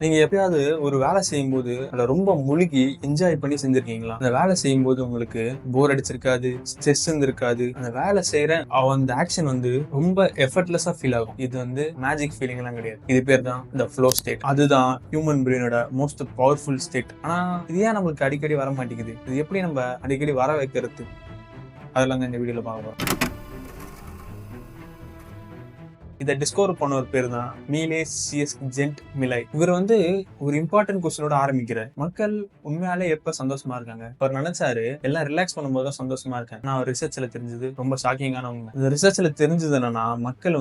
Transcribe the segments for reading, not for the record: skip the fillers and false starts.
நீங்க எப்பயாவது ஒரு வேலை செய்யும்போது அதுல ரொம்ப முழுகி என்ஜாய் பண்ணி செஞ்சிருக்கீங்களா? அந்த வேலை செய்யும்போது உங்களுக்கு போர் அடிச்சிருக்காது, ஸ்ட்ரெஸ் இருந்திருக்காது. அந்த வேலை செய்யற அந்த ஆக்ஷன் ரொம்ப எஃபர்ட்லெஸ்ஸா ஃபீல் ஆகும். இது மேஜிக் ஃபீலிங் எல்லாம் கிடையாது. இது பேர் தான் இந்த ஃப்ளோ ஸ்டேட். அதுதான் ஹியூமன் பிரெயினோட மோஸ்ட் பவர்ஃபுல் ஸ்டேட். ஆனா இது ஏன் நம்மளுக்கு அடிக்கடி வர மாட்டேங்குது? இது எப்படி நம்ம அடிக்கடி வர வைக்கிறது? அதெல்லாம் இந்த வீடியோல பார்க்க போறோம். இதை டிஸ்கவர் பண்ண ஒரு பேர் தான் மீலே சிஎஸ் ஜென்ட் மிலை. இவர் ஒரு இம்பார்ட்டன்ட் கொஸ்டினோட ஆரம்பிக்கிறார். மக்கள் உண்மையாலே எப்ப சந்தோஷமா இருக்காங்க? அவர் நினைச்சாரு எல்லாம் ரிலாக்ஸ் பண்ணும்போது தான் சந்தோஷமா இருக்காங்க. நான் ரிசர்ச்ல தெரிஞ்சது ரொம்ப ஷாக்கிங்கான உண்மை. இந்த ரிசர்ச்ல தெரிஞ்சது என்னன்னா, மக்கள்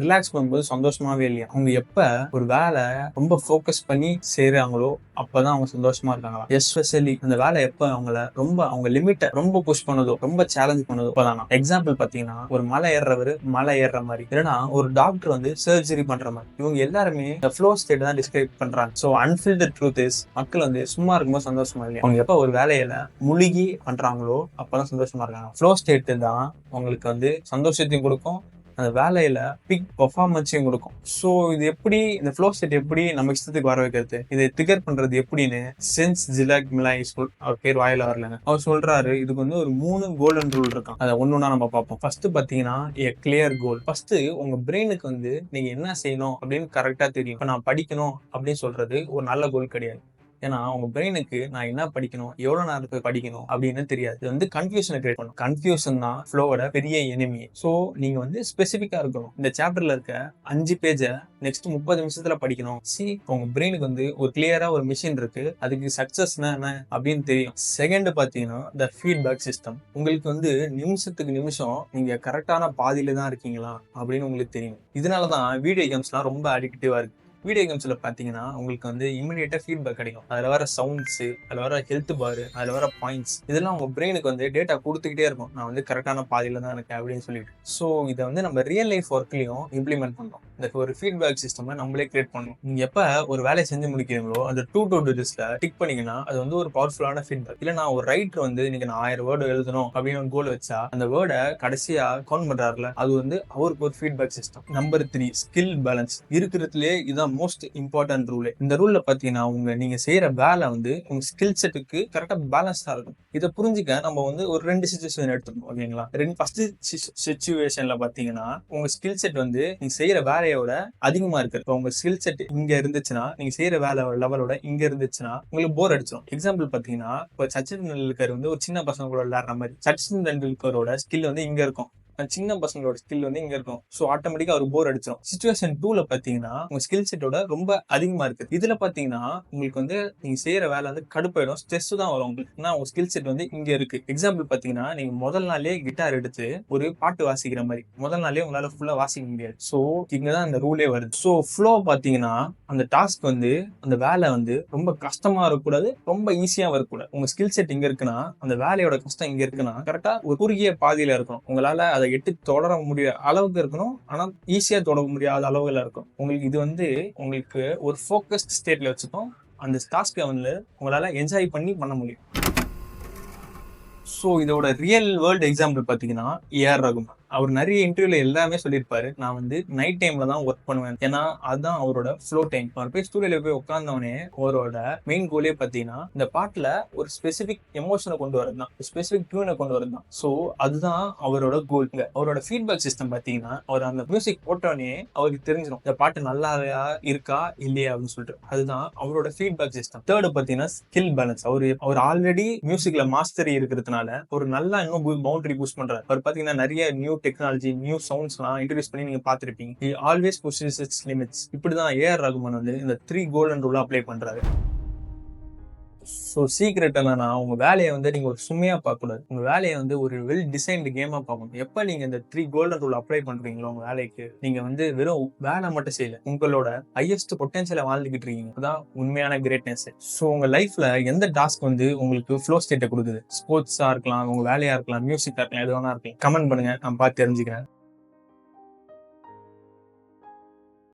ரிலாக்ஸ் பண்ணும்போது சந்தோஷமாவே இல்லையா. அவங்க எப்ப ஒரு வேலை ரொம்ப ஃபோக்கஸ் பண்ணி செய்யறாங்களோ அப்பதான் அவங்க சந்தோஷமா இருக்காங்களா. எஸ்பெஷலி அந்த வேலை எப்ப அவங்க லிமிட்டை ரொம்ப புஷ் பண்ணதோ, ரொம்ப சேலஞ்ச் பண்ணதோ அப்பதானா. எக்ஸாம்பிள் பாத்தீங்கன்னா, ஒரு மலை ஏறுறவரு மலை ஏறுற மாதிரி, இல்லைன்னா ஒரு டாக்டர் சர்ஜரி பண்ற மாதிரி, இவங்க எல்லாருமே இந்த ஃப்ளோ ஸ்டேட் தான் டிஸ்கிரைப் பண்றாங்க. சோ அன்ஃபில்டர்ட் ட்ரூத் இஸ், மக்கள் சும்மா இருக்கும்போது சந்தோஷமா இல்லையா. அவங்க எப்ப ஒரு வேலையில முழுகி பண்றாங்களோ அப்பதான் சந்தோஷமா இருக்காங்க. ஃப்ளோ ஸ்டேட் தான் உங்களுக்கு சந்தோஷத்தையும் கொடுக்கும், அந்த வேலையில பிக் பெர்ஃபார்மன்ஸையும் கொடுக்கும். ஸோ இது எப்படி, இந்த ஃப்ளோ ஸ்டேட் எப்படி நம்ம இஷ்டத்துக்கு வர வைக்கிறது, இதை ட்ரிகர் பண்றது எப்படின்னு சென்ஸ் ஜிலாக் மிலாய் அவர் பேர் வாயில வரலங்க, அவர் சொல்றாரு. இதுக்கு ஒரு 3 கோல்டன் ரூல் இருக்கான். அதை ஒன்னொன்னா நம்ம பார்ப்போம். ஃபர்ஸ்ட் பாத்தீங்கன்னா எ கிளியர் கோல். ஃபர்ஸ்ட் உங்க பிரெயினுக்கு நீங்க என்ன செய்யணும் அப்படின்னு கரெக்டா தெரியும். இப்ப நான் படிக்கணும் அப்படின்னு சொல்றது ஒரு நல்ல கோல் கிடையாது. ஏன்னா உங்க பிரெயினுக்கு நான் என்ன படிக்கணும், எவ்வளவு நேரத்துக்கு படிக்கணும் அப்படின்னு தெரியாது. இது கன்ஃபியூஷனை கிரியேட் பண்ணும். கன்ஃபியூஷன் தான் ஃப்ளோவோட பெரிய எனிமி. ஸோ நீங்க ஸ்பெசிஃபிக்கா இருக்கணும். இந்த சாப்டர்ல இருக்க 5 பேஜை நெக்ஸ்ட் 30 நிமிஷத்துல படிக்கணும். உங்க பிரெயினுக்கு ஒரு கிளியரா ஒரு மிஷின் இருக்கு, அதுக்கு சக்சஸ்னா என்ன அப்படின்னு தெரியும். செகண்ட் பாத்தீங்கன்னா த ஃபீட்பேக் சிஸ்டம். உங்களுக்கு நிமிஷத்துக்கு நிமிஷம் நீங்க கரெக்டான பாதியில தான் இருக்கீங்களா அப்படின்னு உங்களுக்கு தெரியும். இதனாலதான் வீடியோ கேம்ஸ்லாம் ரொம்ப அடிக்டிவா இருக்கு. வீடியோ கேம்ஸ்ல பாத்தீங்கன்னா உங்களுக்கு இமிடியேட்டா ஃபீட்பேக் கிடைக்கும். அதுல வர சவுண்ட்ஸ், அதுல வர ஹெல்த் பார், அதுல வர பாயிண்ட்ஸ், இதெல்லாம் உங்க பிரெயினுக்கு டேட்டா கொடுத்துக்கிட்டே இருக்கும். நான் கரெக்டான பாதியில தான் இருக்கேன் அப்படின்னு சொல்லிட்டு. ஸோ இதை நம்ம ரியல் லைஃப் ஒர்க்லயும் இம்ப்ளிமெண்ட் பண்றோம். இந்த ஒரு ஃபீட்பேக் சிஸ்டம் நம்மளே கிரியேட் பண்ணணும். நீங்க எப்ப ஒரு வேலையை செஞ்சு முடிக்கிறீங்களோ அந்த 2 to லிஸ்ட்ல டிக் பண்ணீங்கன்னா அது ஒரு பவர்ஃபுல்லான ஃபீட்பேக். இல்ல நான் ஒரு ரைட்டர் இன்னைக்கு நான் 1000 வேர்டு எழுதணும் அப்படின்னு ஒரு கோல் வச்சா, அந்த வேர்டை கடைசியா கவுண்ட் பண்றாருல, அது அவருக்கு ஒரு feedback system. Number 3 skill balance. இருக்கிறதுலே இதான் மோஸ்ட் இம்பார்ட்டன்ட் ரூல். இந்த ரூல்ல பாத்தீங்கன்னா நீங்க செய்யற வேலை உங்க ஸ்கில் செட்டுக்கு கரெக்டா பேலன்ஸா இருக்கும். இதை புரிஞ்சுக்க நம்ம ஒரு 2 சிச்சுவேஷன் எடுத்துக்கணும். ஓகேங்களா? ஃபர்ஸ்ட் சிச்சுவேஷன்ல பாத்தீங்கன்னா உங்க ஸ்கில் செட் நீங்க செய்யற வேலையோட அதிகமா இருக்கு. இப்போ உங்க ஸ்கில் செட் இங்க இருந்துச்சுன்னா, நீங்க செய்யற வேலை லெவலோட இங்க இருந்துச்சுன்னா உங்களுக்கு போர் அடிச்சிடும். எக்ஸாம்பிள் பாத்தீங்கன்னா, இப்போ சச்சின் டெண்டுல்கர் ஒரு சின்ன பசங்க கூட விளையாடுற மாதிரி, சச்சின் டெண்டுல்கரோட ஸ்கில் இங்க இருக்கும், சின்ன பசங்களோட ஸ்கில் இங்க இருக்கும். சோ ஆட்டோமேட்டிக்கா ஒரு போர் அடிச்சிடும். சிச்சுவேஷன் 2ல பாத்தீங்கன்னா உங்க ஸ்கில் செட்டோட ரொம்ப அதிகமா இருக்கு. இதுல பாத்தீங்கன்னா உங்களுக்கு நீங்க செய்யற வேலை கடுப்பாயிடும், ஸ்ட்ரெஸ் தான் வரும் உங்களுக்கு. ஏன்னா உங்க ஸ்கில் செட் இங்க இருக்கு. எக்ஸாம்பிள் பாத்தீங்கன்னா, நீங்க முதல் நாளே கிட்டார் எடுத்து ஒரு பாட்டு வாசிக்கிற மாதிரி முதல் நாளே உங்களால ஃபுல்லா வாசிக்க முடியாது. சோ இங்கதான் அந்த ரூலே வருது. சோ ஃப்ளோ பாத்தீங்கன்னா அந்த டாஸ்க் அந்த வேலை ரொம்ப கஷ்டமா இருக்கக்கூடாது, ரொம்ப ஈஸியா வரக்கூடாது. உங்க ஸ்கில் செட் இங்க இருக்குன்னா, அந்த வேலையோட கஷ்டம் இங்க இருக்குன்னா, கரெக்டா ஒரு குறுகிய பாதையில இருக்கணும். உங்களால அதை எட்டு தொடர முடிய அளவுக்கு இருக்கணும், ஆனா ஈஸியா தொட முடியாத அளவுல இருக்கும். உங்களுக்கு இது உங்களுக்கு ஒரு ஃபோக்கஸ்ட் ஸ்டேட்ல வச்சுக்கும். அந்த டாஸ்க்கை உங்களால என்ஜாய் பண்ண முடியும். ஸோ இதோட ரியல் வேர்ல்டு எக்ஸாம்பிள் பாத்தீங்கன்னா ஏஆர் ரகுமான். அவர் நிறைய இன்டர்வியூல எல்லாமே சொல்லியிருப்பாரு, நான் நைட் டைம்ல தான் ஒர்க் பண்ணுவேன், ஏன்னா அதுதான் அவரோட ஃப்ளோ டைம். அவர் போய் ஸ்டூடியோல போய் உட்கார்ந்தவனே அவரோட மெயின் கோலே பாத்தீங்கன்னா இந்த பாட்டுல ஒரு ஸ்பெசிபிக் எமோஷனை கொண்டு வரது தான், ஸ்பெசிபிக் டியூனை கொண்டு வரது தான். ஸோ அதுதான் அவரோட கோல். அவரோட ஃபீட்பேக் சிஸ்டம் பாத்தீங்கன்னா, அவர் அந்த மியூசிக் போட்டோடனே அவருக்கு தெரிஞ்சிடும் இந்த பாட்டு நல்லா இருக்கா இல்லையா அப்படின்னு சொல்லிட்டு. அதுதான் அவரோட ஃபீட்பேக் சிஸ்டம். தேர்டு பாத்தீங்கன்னா ஸ்கில் பேலன்ஸ். அவர் ஆல்ரெடி மியூசிக்ல மாஸ்டரி இருக்கிறதுனால ஒரு நல்லா இன்னும் பவுண்டரி பூஸ்ட் பண்றாரு. அவர் பாத்தீங்கன்னா நிறைய நியூ டெக்னாலஜி, நியூ சவுண்ட்ஸ்லாம் இன்ட்ரோடியூஸ் பண்ணி நீங்க பாத்திருப்பீங்க. He always pushes its limits. இப்படிதான் ஏஆர் ரகுமான் இந்த 3 கோல்டன் ரூல் அப்ளை பண்றாரு. ஸோ சீக்ரெட் என்னன்னா, உங்க வேலையை நீங்க ஒரு சுமையா பார்க்க கூடாது. உங்க வேலையை ஒரு வெல் டிசைன்டு கேமா பார்க்கணும். எப்ப நீங்க இந்த 3 கோல்டன் ரூல் அப்ளை பண்றீங்களோ உங்க வேலைக்கு, நீங்க வெறும் வேலை மட்டும் செய்யல, உங்களோட ஹையஸ்ட் பொட்டன்ஷியலை வாழ்ந்துகிட்டு இருக்கீங்க. அதுதான் உண்மையான கிரேட்னஸ். ஸோ உங்க லைஃப்ல எந்த டாஸ்க் உங்களுக்கு ஃப்ளோ ஸ்டேட்டை கொடுக்குது? ஸ்போர்ட்ஸா இருக்கலாம், உங்க வேலையா இருக்கலாம், மியூசிக்கா இருக்கலாம், எது வேணா இருக்கலாம். கமெண்ட் பண்ணுங்க, நான் பார்த்து தெரிஞ்சுக்கிறேன்.